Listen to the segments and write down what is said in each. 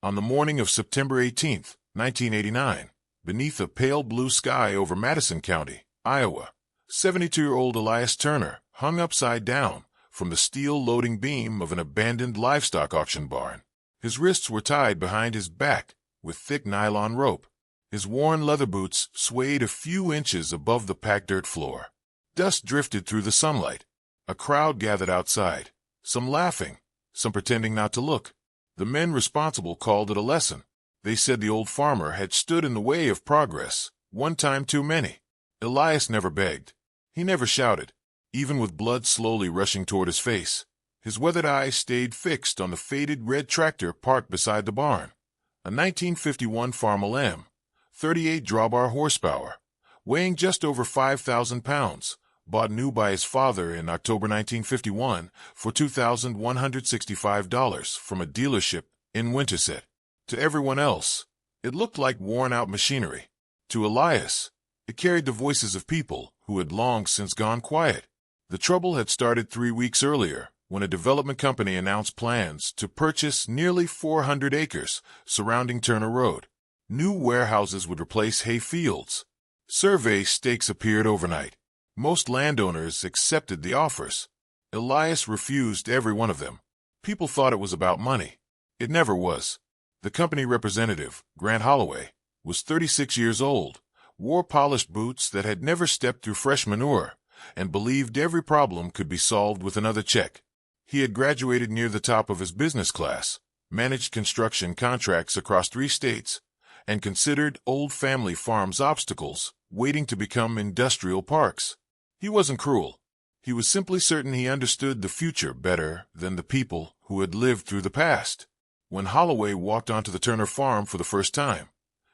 On the morning of September 18, 1989, beneath a pale blue sky over Madison County, Iowa, 72-year-old Elias Turner hung upside down from the steel loading beam of an abandoned livestock auction barn. His wrists were tied behind his back with thick nylon rope. His worn leather boots swayed a few inches above the packed dirt floor. Dust drifted through the sunlight. A crowd gathered outside, some laughing, some pretending not to look. The men responsible called it a lesson. They said the old farmer had stood in the way of progress, one time too many. Elias never begged. He never shouted, even with blood slowly rushing toward his face. His weathered eyes stayed fixed on the faded red tractor parked beside the barn. A 1951 Farmall M, 38 drawbar horsepower, weighing just over 5,000 pounds, bought new by his father in October 1951 for $2,165 from a dealership in Winterset. To everyone else, it looked like worn-out machinery. To Elias, it carried the voices of people who had long since gone quiet. The trouble had started 3 weeks earlier when a development company announced plans to purchase nearly 400 acres surrounding Turner Road. New warehouses would replace hay fields. Survey stakes appeared overnight. Most landowners accepted the offers. Elias refused every one of them. People thought it was about money. It never was. The company representative, Grant Holloway, was 36 years old, wore polished boots that had never stepped through fresh manure, and believed every problem could be solved with another check. He had graduated near the top of his business class, managed construction contracts across 3 states, and considered old family farms obstacles waiting to become industrial parks. He wasn't cruel. He was simply certain he understood the future better than the people who had lived through the past. When Holloway walked onto the Turner farm for the first time,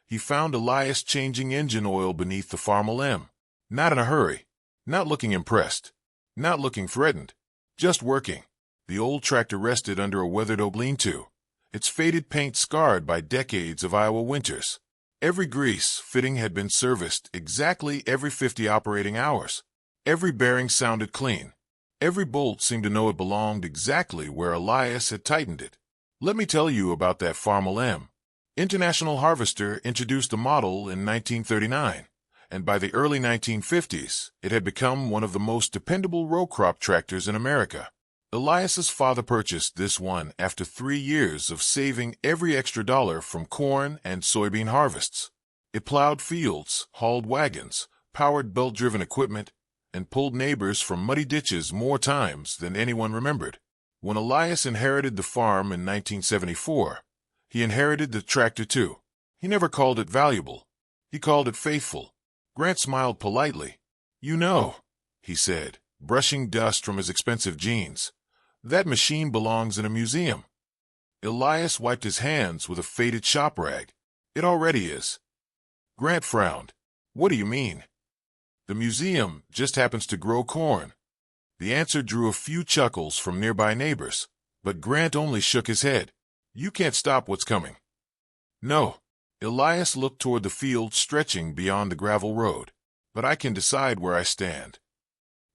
he found Elias changing engine oil beneath the Farmall M. Not in a hurry, not looking impressed, not looking threatened, just working. The old tractor rested under a weathered oak lean-to, its faded paint scarred by decades of Iowa winters. Every grease fitting had been serviced exactly every 50 operating hours. Every bearing sounded clean. Every bolt seemed to know it belonged exactly where Elias had tightened it. Let me tell you about that Farmall M. International Harvester introduced a model in 1939, and by the early 1950s, it had become one of the most dependable row crop tractors in America. Elias's father purchased this one after 3 years of saving every extra dollar from corn and soybean harvests. It plowed fields, hauled wagons, powered belt-driven equipment, and pulled neighbors from muddy ditches more times than anyone remembered. When Elias inherited the farm in 1974, he inherited the tractor too. He never called it valuable. He called it faithful. Grant smiled politely. "You know," he said, brushing dust from his expensive jeans, "that machine belongs in a museum." Elias wiped his hands with a faded shop rag. "It already is." Grant frowned. "What do you mean?" "The museum just happens to grow corn." The answer drew a few chuckles from nearby neighbors, but Grant only shook his head. "You can't stop what's coming." "No." Elias looked toward the field stretching beyond the gravel road. "But I can decide where I stand."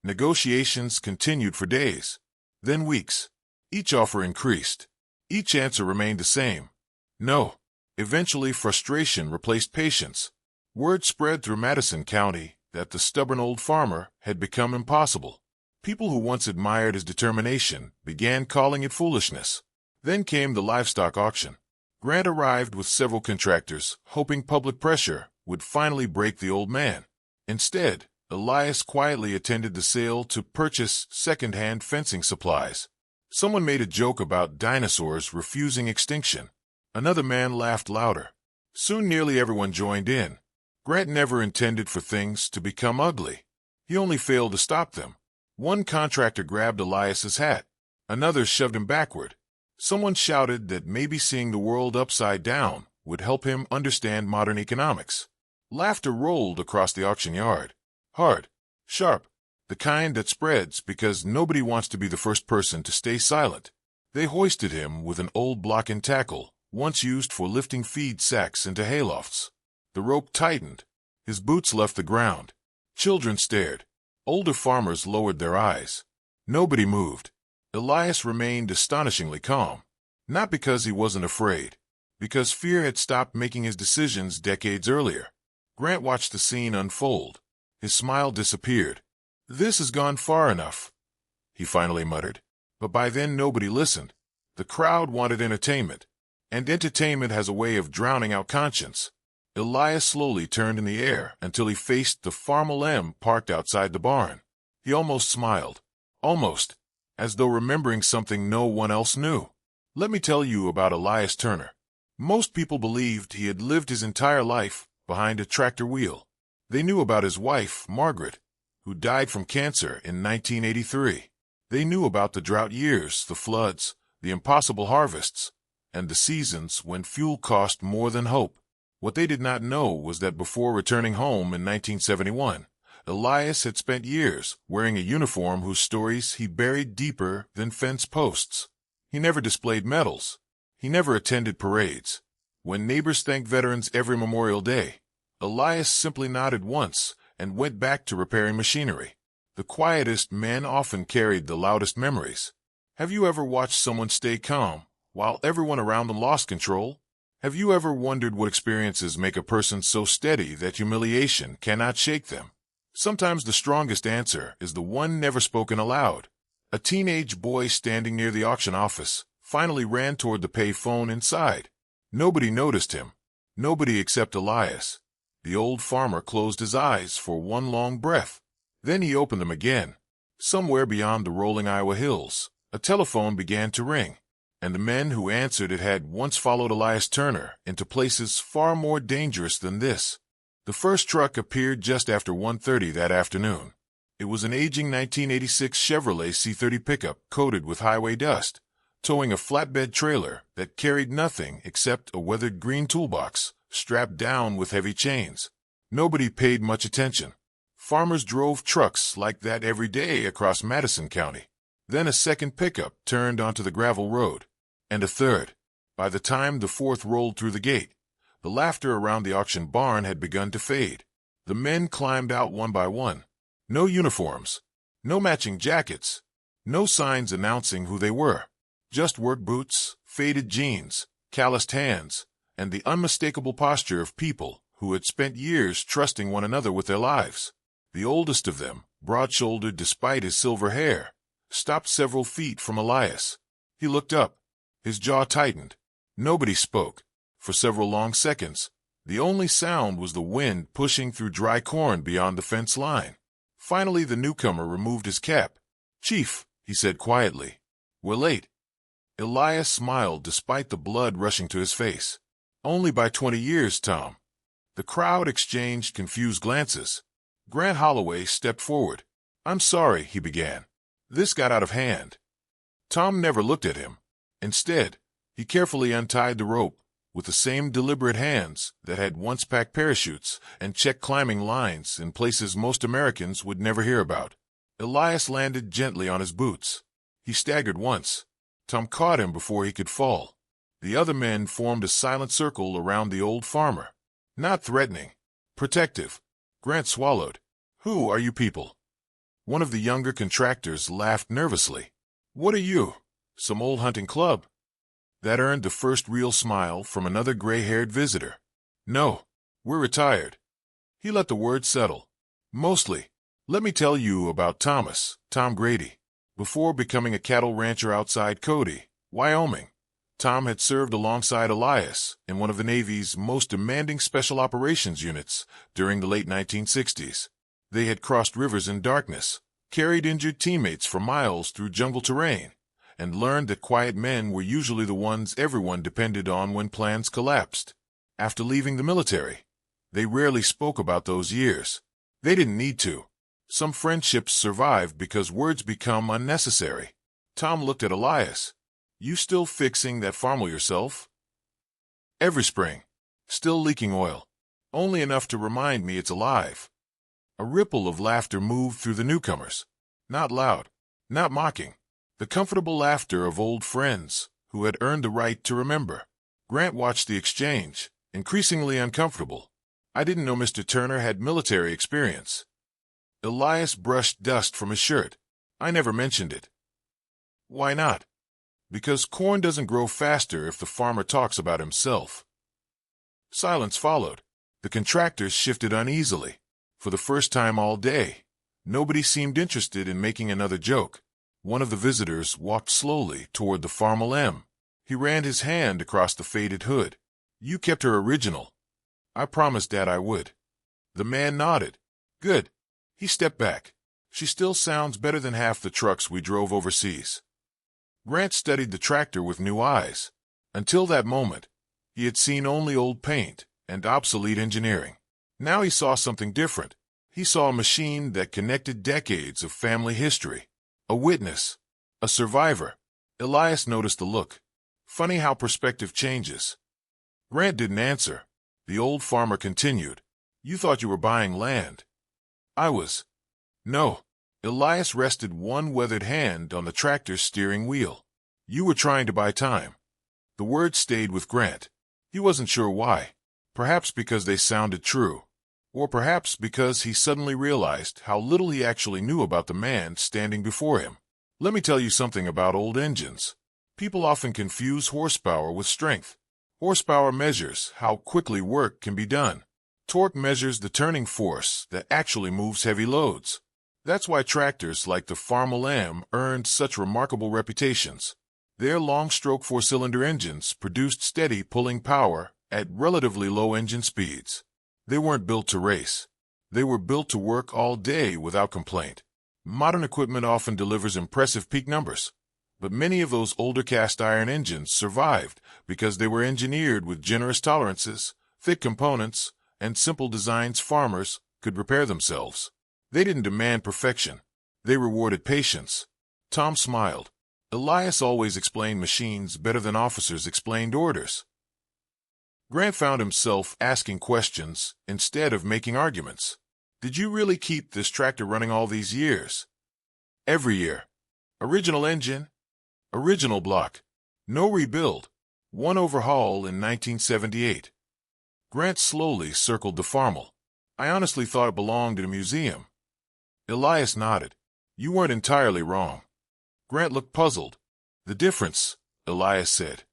Negotiations continued for days, then weeks. Each offer increased. Each answer remained the same. No. Eventually, frustration replaced patience. Word spread through Madison County that the stubborn old farmer had become impossible. People who once admired his determination began calling it foolishness. Then came the livestock auction. Grant arrived with several contractors, hoping public pressure would finally break the old man. Instead, Elias quietly attended the sale to purchase second-hand fencing supplies. Someone made a joke about dinosaurs refusing extinction. Another man laughed louder. Soon nearly everyone joined in. Grant never intended for things to become ugly. He only failed to stop them. One contractor grabbed Elias's hat. Another shoved him backward. Someone shouted that maybe seeing the world upside down would help him understand modern economics. Laughter rolled across the auction yard. Hard, sharp, the kind that spreads because nobody wants to be the first person to stay silent. They hoisted him with an old block and tackle, once used for lifting feed sacks into haylofts. The rope tightened. His boots left the ground. Children stared. Older farmers lowered their eyes. Nobody moved. Elias remained astonishingly calm. Not because he wasn't afraid, because fear had stopped making his decisions decades earlier. Grant watched the scene unfold. His smile disappeared. "This has gone far enough," he finally muttered. But by then nobody listened. The crowd wanted entertainment, and entertainment has a way of drowning out conscience. Elias slowly turned in the air until he faced the Farmall M parked outside the barn. He almost smiled. Almost. As though remembering something no one else knew. "Let me tell you about Elias Turner." Most people believed he had lived his entire life behind a tractor wheel. They knew about his wife, Margaret, who died from cancer in 1983. They knew about the drought years, the floods, the impossible harvests, and the seasons when fuel cost more than hope. What they did not know was that before returning home in 1971, Elias had spent years wearing a uniform whose stories he buried deeper than fence posts. He never displayed medals. He never attended parades. When neighbors thanked veterans every Memorial Day, Elias simply nodded once and went back to repairing machinery. The quietest men often carried the loudest memories. Have you ever watched someone stay calm while everyone around them lost control? Have you ever wondered what experiences make a person so steady that humiliation cannot shake them? Sometimes the strongest answer is the one never spoken aloud. A teenage boy standing near the auction office finally ran toward the pay phone inside. Nobody noticed him. Nobody except Elias. The old farmer closed his eyes for one long breath. Then he opened them again. Somewhere beyond the rolling Iowa hills, a telephone began to ring, and the men who answered it had once followed Elias Turner into places far more dangerous than this. The first truck appeared just after 1:30 that afternoon. It was an aging 1986 Chevrolet C30 pickup coated with highway dust, towing a flatbed trailer that carried nothing except a weathered green toolbox strapped down with heavy chains. Nobody paid much attention. Farmers drove trucks like that every day across Madison County. Then a second pickup turned onto the gravel road, and a third. By the time the fourth rolled through the gate, the laughter around the auction barn had begun to fade. The men climbed out one by one. No uniforms, no matching jackets, no signs announcing who they were. Just work boots, faded jeans, calloused hands, and the unmistakable posture of people who had spent years trusting one another with their lives. The oldest of them, broad-shouldered despite his silver hair, stopped several feet from Elias. He looked up. His jaw tightened. Nobody spoke. For several long seconds, the only sound was the wind pushing through dry corn beyond the fence line. Finally, the newcomer removed his cap. "Chief," he said quietly, "we're late." Elias smiled despite the blood rushing to his face. "Only by 20 years, Tom." The crowd exchanged confused glances. Grant Holloway stepped forward. "I'm sorry," he began. "This got out of hand." Tom never looked at him. Instead, he carefully untied the rope with the same deliberate hands that had once packed parachutes and checked climbing lines in places most Americans would never hear about. Elias landed gently on his boots. He staggered once. Tom caught him before he could fall. The other men formed a silent circle around the old farmer. Not threatening. Protective. Grant swallowed. "Who are you people?" One of the younger contractors laughed nervously. "What are you? Some old hunting club?" That earned the first real smile from another gray-haired visitor. "No, we're retired." He let the word settle. "Mostly. Let me tell you about Tom Grady. Before becoming a cattle rancher outside Cody, Wyoming, Tom had served alongside Elias in one of the Navy's most demanding special operations units during the late 1960s. They had crossed rivers in darkness, carried injured teammates for miles through jungle terrain, and learned that quiet men were usually the ones everyone depended on when plans collapsed. After leaving the military, they rarely spoke about those years. They didn't need to. Some friendships survive because words become unnecessary. Tom looked at Elias. "You still fixing that Farmall yourself?" "Every spring. Still leaking oil. Only enough to remind me it's alive." A ripple of laughter moved through the newcomers. Not loud, not mocking. The comfortable laughter of old friends who had earned the right to remember. Grant watched the exchange, increasingly uncomfortable. "I didn't know Mr. Turner had military experience." Elias brushed dust from his shirt. "I never mentioned it." "Why not?" Because corn doesn't grow faster if the farmer talks about himself. Silence followed. The contractors shifted uneasily. For the first time all day, nobody seemed interested in making another joke. One of the visitors walked slowly toward the Farmall M. He ran his hand across the faded hood. "You kept her original." "I promised Dad I would." The man nodded. "Good." He stepped back. "She still sounds better than half the trucks we drove overseas." Grant studied the tractor with new eyes. Until that moment, he had seen only old paint and obsolete engineering. Now he saw something different. He saw a machine that connected decades of family history. A witness. A survivor. Elias noticed the look. Funny how perspective changes. Grant didn't answer. The old farmer continued. "You thought you were buying land." "I was." "No." Elias rested one weathered hand on the tractor's steering wheel. "You were trying to buy time." The words stayed with Grant. He wasn't sure why. Perhaps because they sounded true. Or perhaps because he suddenly realized how little he actually knew about the man standing before him. Let me tell you something about old engines. People often confuse horsepower with strength. Horsepower measures how quickly work can be done. Torque measures the turning force that actually moves heavy loads. That's why tractors like the Farmall M earned such remarkable reputations. Their long-stroke four-cylinder engines produced steady pulling power at relatively low engine speeds. They weren't built to race. They were built to work all day without complaint. Modern equipment often delivers impressive peak numbers, but many of those older cast-iron engines survived because they were engineered with generous tolerances, thick components, and simple designs farmers could repair themselves. They didn't demand perfection. They rewarded patience. Tom smiled. Elias always explained machines better than officers explained orders. Grant found himself asking questions instead of making arguments. "Did you really keep this tractor running all these years?" "Every year." "Original engine?" "Original block. No rebuild. One overhaul in 1978. Grant slowly circled the Farmall. "I honestly thought it belonged in a museum." Elias nodded. "You weren't entirely wrong." Grant looked puzzled. "The difference," Elias said,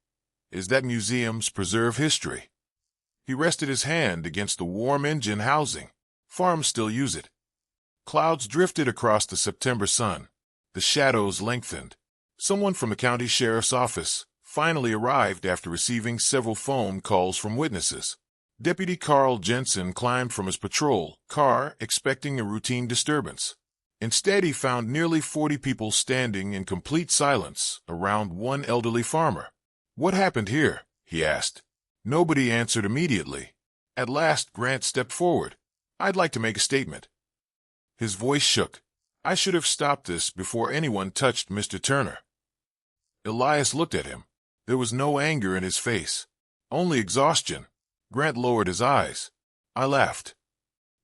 "is that museums preserve history." He rested his hand against the warm engine housing. Farms still use it. Clouds drifted across the September sun. The shadows lengthened. Someone from the county sheriff's office finally arrived after receiving several phone calls from witnesses. Deputy Carl Jensen climbed from his patrol car expecting a routine disturbance. Instead, he found nearly 40 people standing in complete silence around one elderly farmer. "What happened here?" he asked. Nobody answered immediately. At last, Grant stepped forward. "I'd like to make a statement." His voice shook. "I should have stopped this before anyone touched Mr. Turner." Elias looked at him. There was no anger in his face, only exhaustion. Grant lowered his eyes. "I laughed.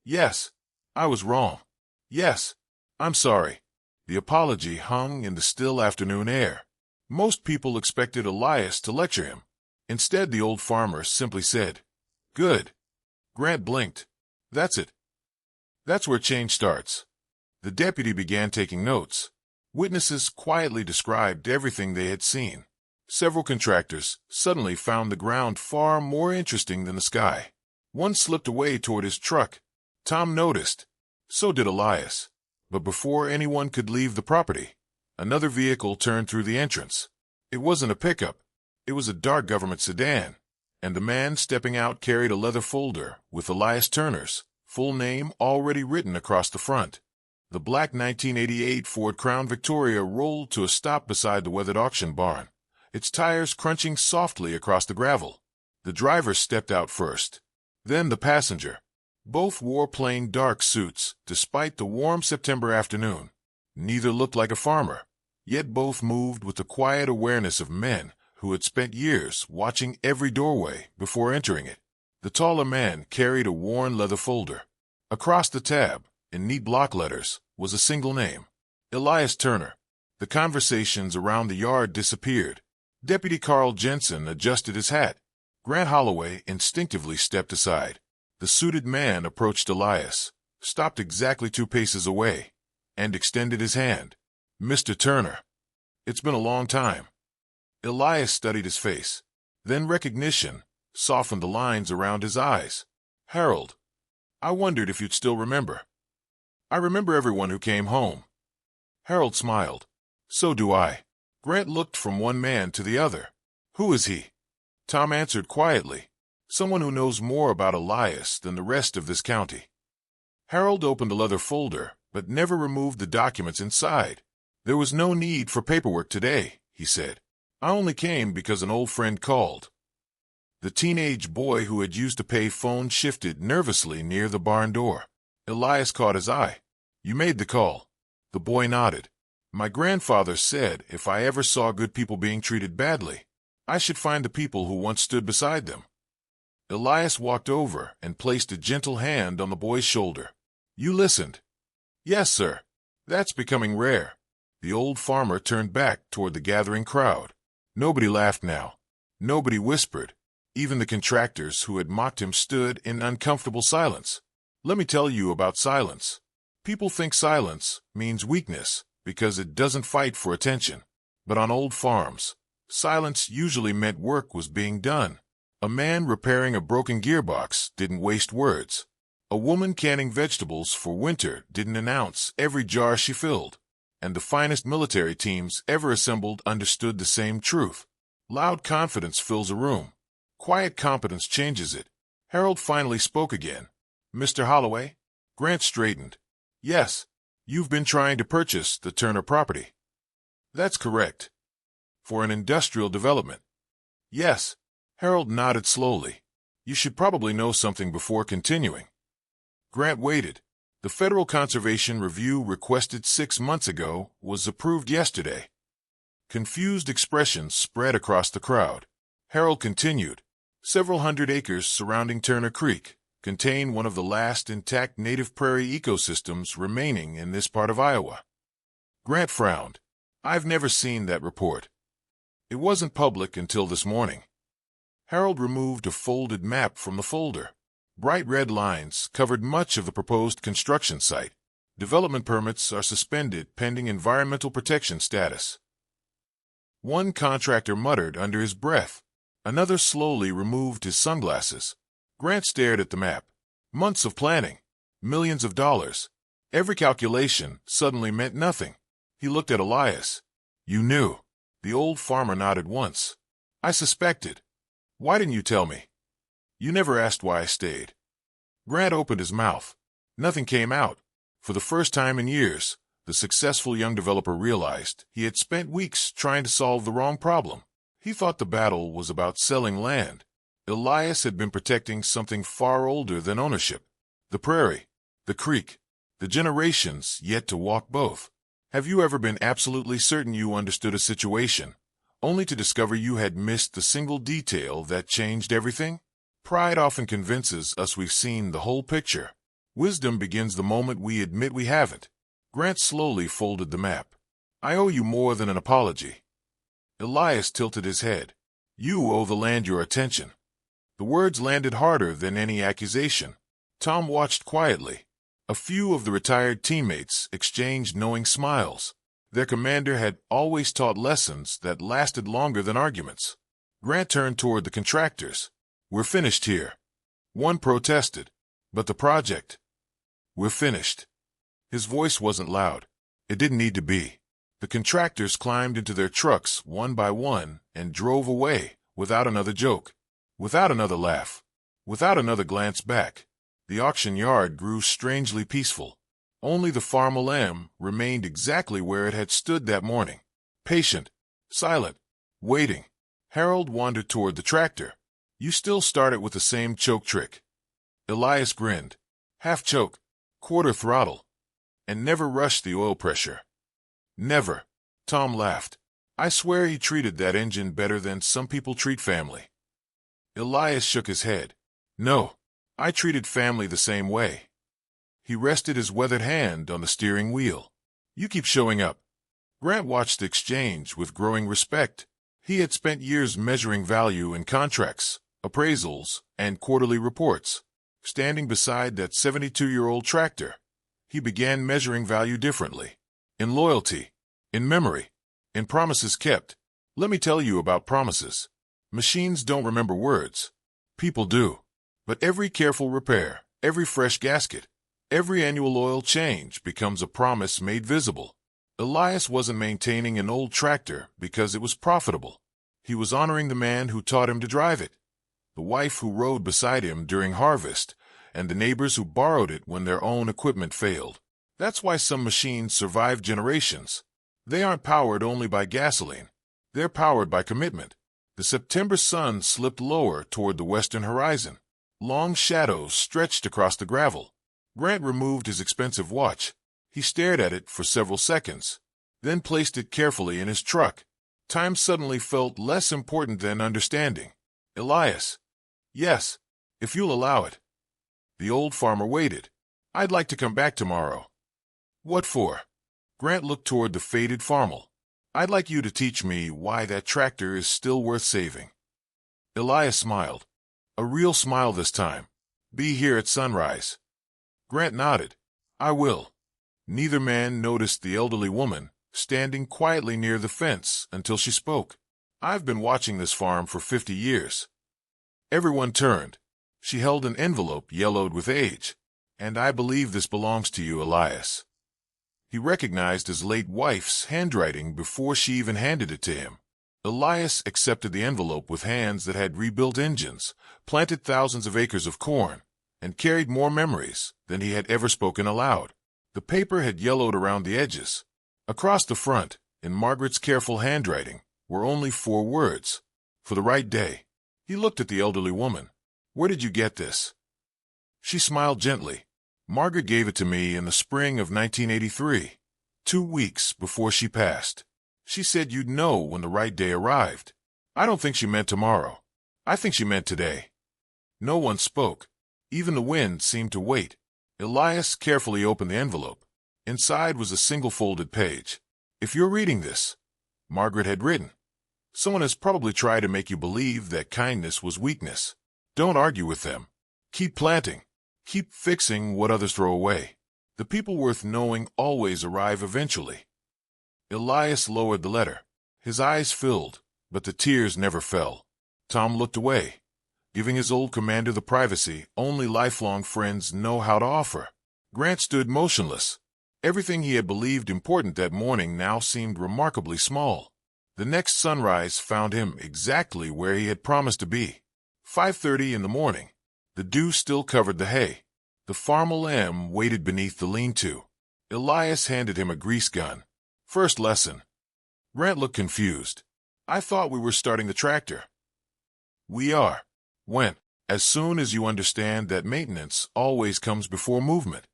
Yes, I was wrong. Yes, I'm sorry." The apology hung in the still afternoon air. Most people expected Elias to lecture him. Instead, the old farmer simply said, "Good." Grant blinked. "That's it. That's where change starts." The deputy began taking notes. Witnesses quietly described everything they had seen. Several contractors suddenly found the ground far more interesting than the sky. One slipped away toward his truck. Tom noticed. So did Elias. But before anyone could leave the property, another vehicle turned through the entrance. It wasn't a pickup. It was a dark government sedan, and the man stepping out carried a leather folder with Elias Turner's full name already written across the front. The black 1988 Ford Crown Victoria rolled to a stop beside the weathered auction barn, its tires crunching softly across the gravel. The driver stepped out first, then the passenger. Both wore plain dark suits, despite the warm September afternoon. Neither looked like a farmer, yet both moved with the quiet awareness of men who had spent years watching every doorway before entering it. The taller man carried a worn leather folder. Across the tab, in neat block letters, was a single name, Elias Turner. The conversations around the yard disappeared. Deputy Carl Jensen adjusted his hat. Grant Holloway instinctively stepped aside. The suited man approached Elias, stopped exactly 2 paces away, and extended his hand. "Mr. Turner, it's been a long time." Elias studied his face. Then recognition softened the lines around his eyes. Harold, I wondered if you'd still remember. I remember everyone who came home. Harold smiled. So do I. Grant looked from one man to the other. Who is he? Tom answered quietly. Someone who knows more about Elias than the rest of this county. Harold opened a leather folder, but never removed the documents inside. There was no need for paperwork today, he said. I only came because an old friend called. The teenage boy who had used a pay phone shifted nervously near the barn door. Elias caught his eye. You made the call. The boy nodded. My grandfather said if I ever saw good people being treated badly, I should find the people who once stood beside them. Elias walked over and placed a gentle hand on the boy's shoulder. You listened? Yes, sir. That's becoming rare. The old farmer turned back toward the gathering crowd. Nobody laughed now. Nobody whispered. Even the contractors who had mocked him stood in uncomfortable silence. Let me tell you about silence. People think silence means weakness because it doesn't fight for attention. But on old farms, silence usually meant work was being done. A man repairing a broken gearbox didn't waste words. A woman canning vegetables for winter didn't announce every jar she filled. And the finest military teams ever assembled understood the same truth. Loud confidence fills a room. Quiet competence changes it. Harold finally spoke again. Mr. Holloway? Grant straightened. Yes, you've been trying to purchase the Turner property. That's correct. For an industrial development. Yes. Harold nodded slowly. You should probably know something before continuing. Grant waited. The Federal Conservation Review requested 6 months ago was approved yesterday. Confused expressions spread across the crowd. Harold continued. Several hundred acres surrounding Turner Creek contain one of the last intact native prairie ecosystems remaining in this part of Iowa. Grant frowned. I've never seen that report. It wasn't public until this morning. Harold removed a folded map from the folder. Bright red lines covered much of the proposed construction site. Development permits are suspended pending environmental protection status. One contractor muttered under his breath. Another slowly removed his sunglasses. Grant stared at the map. Months of planning. Millions of dollars. Every calculation suddenly meant nothing. He looked at Elias. You knew. The old farmer nodded once. I suspected. Why didn't you tell me? You never asked why I stayed. Grant opened his mouth. Nothing came out. For the first time in years, the successful young developer realized he had spent weeks trying to solve the wrong problem. He thought the battle was about selling land. Elias had been protecting something far older than ownership. The prairie, the creek, the generations yet to walk both. Have you ever been absolutely certain you understood a situation, only to discover you had missed the single detail that changed everything? Pride often convinces us we've seen the whole picture. Wisdom begins the moment we admit we haven't. Grant slowly folded the map. I owe you more than an apology. Elias tilted his head. You owe the land your attention. The words landed harder than any accusation. Tom watched quietly. A few of the retired teammates exchanged knowing smiles. Their commander had always taught lessons that lasted longer than arguments. Grant turned toward the contractors. We're finished here. One protested. But the project? We're finished. His voice wasn't loud. It didn't need to be. The contractors climbed into their trucks one by one and drove away without another joke, without another laugh, without another glance back. The auction yard grew strangely peaceful. Only the Farmall M remained exactly where it had stood that morning. Patient, silent, waiting. Harold wandered toward the tractor. You still start it with the same choke trick. Elias grinned. Half choke, quarter throttle, and never rush the oil pressure. Never. Tom laughed. I swear he treated that engine better than some people treat family. Elias shook his head. No, I treated family the same way. He rested his weathered hand on the steering wheel. You keep showing up. Grant watched the exchange with growing respect. He had spent years measuring value in contracts, appraisals, and quarterly reports. Standing beside that 72-year-old tractor, he began measuring value differently. In loyalty, in memory, in promises kept. Let me tell you about promises. Machines don't remember words. People do. But every careful repair, every fresh gasket, every annual oil change becomes a promise made visible. Elias wasn't maintaining an old tractor because it was profitable. He was honoring the man who taught him to drive it, the wife who rode beside him during harvest, and the neighbors who borrowed it when their own equipment failed. That's why some machines survive generations. They aren't powered only by gasoline. They're powered by commitment. The September sun slipped lower toward the western horizon. Long shadows stretched across the gravel. Grant removed his expensive watch. He stared at it for several seconds, then placed it carefully in his truck. Time suddenly felt less important than understanding. Elias. Yes, if you'll allow it. The old farmer waited. I'd like to come back tomorrow. What for? Grant looked toward the faded Farmall. I'd like you to teach me why that tractor is still worth saving. Elias smiled. A real smile this time. Be here at sunrise. Grant nodded. I will. Neither man noticed the elderly woman, standing quietly near the fence until she spoke. I've been watching this farm for 50 years. Everyone turned. She held an envelope yellowed with age. And I believe this belongs to you, Elias. He recognized his late wife's handwriting before she even handed it to him. Elias accepted the envelope with hands that had rebuilt engines, planted thousands of acres of corn, and carried more memories than he had ever spoken aloud. The paper had yellowed around the edges. Across the front, in Margaret's careful handwriting, were only 4 words. For the right day. He looked at the elderly woman. Where did you get this? She smiled gently. Margaret gave it to me in the spring of 1983, 2 weeks before she passed. She said you'd know when the right day arrived. I don't think she meant tomorrow. I think she meant today. No one spoke. Even the wind seemed to wait. Elias carefully opened the envelope. Inside was a single folded page. If you're reading this, Margaret had written, someone has probably tried to make you believe that kindness was weakness. Don't argue with them. Keep planting. Keep fixing what others throw away. The people worth knowing always arrive eventually. Elias lowered the letter. His eyes filled, but the tears never fell. Tom looked away, giving his old commander the privacy only lifelong friends know how to offer. Grant stood motionless. Everything he had believed important that morning now seemed remarkably small. The next sunrise found him exactly where he had promised to be. 5:30 in the morning. The dew still covered the hay. The Farmall M waited beneath the lean-to. Elias handed him a grease gun. First lesson. Grant looked confused. I thought we were starting the tractor. We are. When? As soon as you understand that maintenance always comes before movement.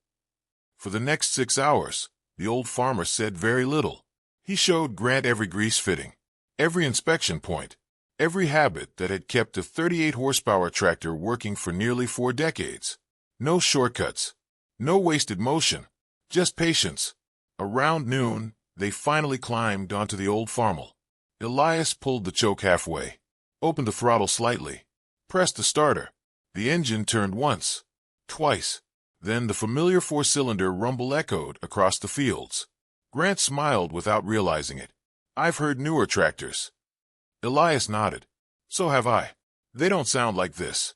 For the next 6 hours, the old farmer said very little. He showed Grant every grease fitting, every inspection point, every habit that had kept a 38-horsepower tractor working for nearly 4 decades. No shortcuts, no wasted motion, just patience. Around noon, they finally climbed onto the old Farmall. Elias pulled the choke halfway, opened the throttle slightly, pressed the starter. The engine turned once, twice. Then the familiar 4-cylinder rumble echoed across the fields. Grant smiled without realizing it. I've heard newer tractors. Elias nodded. So have I. They don't sound like this.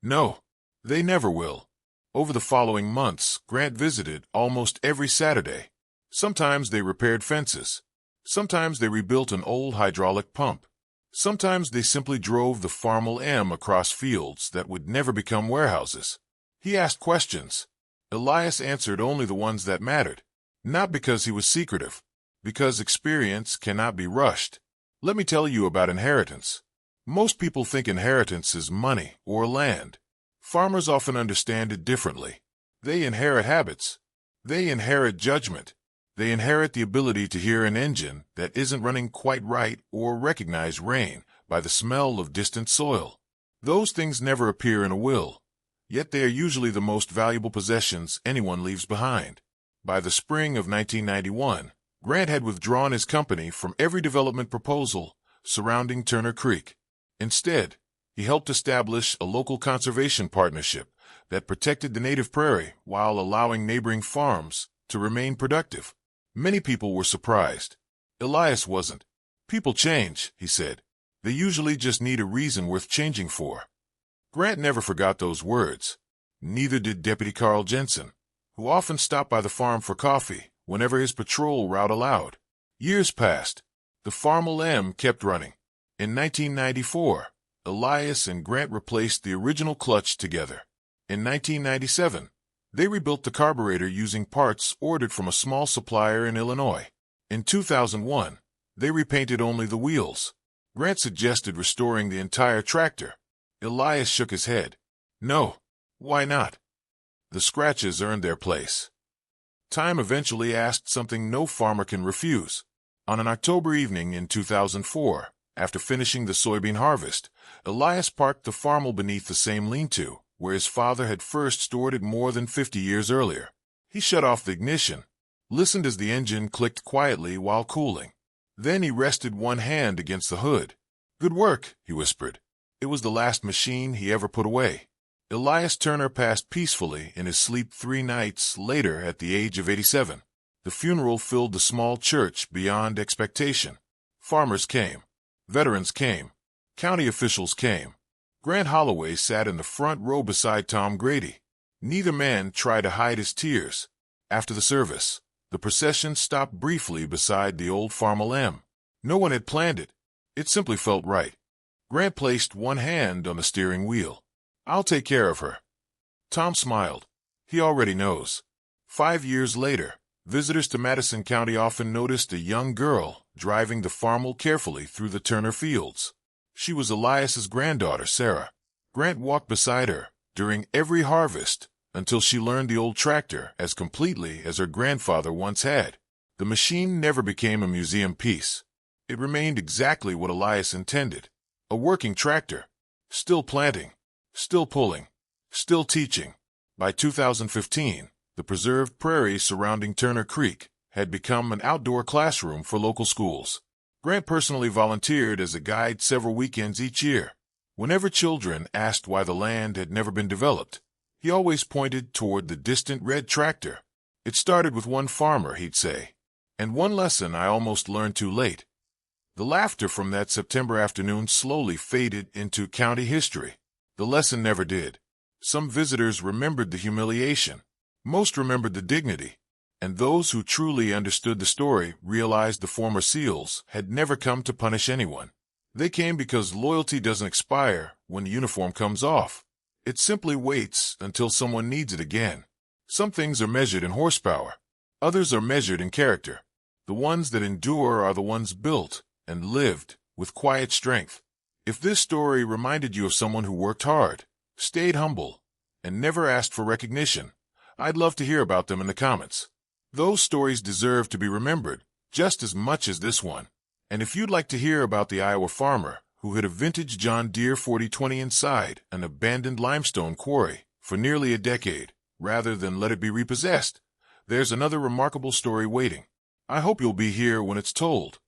No, they never will. Over the following months, Grant visited almost every Saturday. Sometimes they repaired fences. Sometimes they rebuilt an old hydraulic pump. Sometimes they simply drove the Farmall M across fields that would never become warehouses. He asked questions. Elias answered only the ones that mattered. Not because he was secretive, because experience cannot be rushed. Let me tell you about inheritance. Most people think inheritance is money or land. Farmers often understand it differently. They inherit habits. They inherit judgment. They inherit the ability to hear an engine that isn't running quite right or recognize rain by the smell of distant soil. Those things never appear in a will, yet they are usually the most valuable possessions anyone leaves behind. By the spring of 1991, Grant had withdrawn his company from every development proposal surrounding Turner Creek. Instead, he helped establish a local conservation partnership that protected the native prairie while allowing neighboring farms to remain productive. Many people were surprised. Elias wasn't. People change, he said. They usually just need a reason worth changing for. Grant never forgot those words. Neither did Deputy Carl Jensen, who often stopped by the farm for coffee whenever his patrol route allowed. Years passed. The Farmall M kept running. In 1994, Elias and Grant replaced the original clutch together. In 1997, they rebuilt the carburetor using parts ordered from a small supplier in Illinois. In 2001, they repainted only the wheels. Grant suggested restoring the entire tractor. Elias shook his head. No. Why not? The scratches earned their place. Time eventually asked something no farmer can refuse. On an October evening in 2004, after finishing the soybean harvest, Elias parked the Farmall beneath the same lean-to, where his father had first stored it more than 50 years earlier. He shut off the ignition, listened as the engine clicked quietly while cooling. Then he rested one hand against the hood. "Good work," he whispered. It was the last machine he ever put away. Elias Turner passed peacefully in his sleep 3 nights later at the age of 87. The funeral filled the small church beyond expectation. Farmers came. Veterans came. County officials came. Grant Holloway sat in the front row beside Tom Grady. Neither man tried to hide his tears. After the service, the procession stopped briefly beside the old Farmall M. No one had planned it. It simply felt right. Grant placed one hand on the steering wheel. "I'll take care of her." Tom smiled. He already knows. 5 years later, visitors to Madison County often noticed a young girl driving the Farmall carefully through the Turner fields. She was Elias's granddaughter, Sarah. Grant walked beside her during every harvest until she learned the old tractor as completely as her grandfather once had. The machine never became a museum piece. It remained exactly what Elias intended. A working tractor. Still planting. Still pulling. Still teaching. By 2015, the preserved prairie surrounding Turner Creek had become an outdoor classroom for local schools. Grant personally volunteered as a guide several weekends each year. Whenever children asked why the land had never been developed, he always pointed toward the distant red tractor. "It started with one farmer," he'd say, "and one lesson I almost learned too late." The laughter from that September afternoon slowly faded into county history. The lesson never did. Some visitors remembered the humiliation. Most remembered the dignity. And those who truly understood the story realized the former SEALs had never come to punish anyone. They came because loyalty doesn't expire when the uniform comes off. It simply waits until someone needs it again. Some things are measured in horsepower. Others are measured in character. The ones that endure are the ones built and lived with quiet strength. If this story reminded you of someone who worked hard, stayed humble, and never asked for recognition, I'd love to hear about them in the comments. Those stories deserve to be remembered just as much as this one. And if you'd like to hear about the Iowa farmer who hid a vintage John Deere 4020 inside an abandoned limestone quarry for nearly a decade, rather than let it be repossessed, there's another remarkable story waiting. I hope you'll be here when it's told.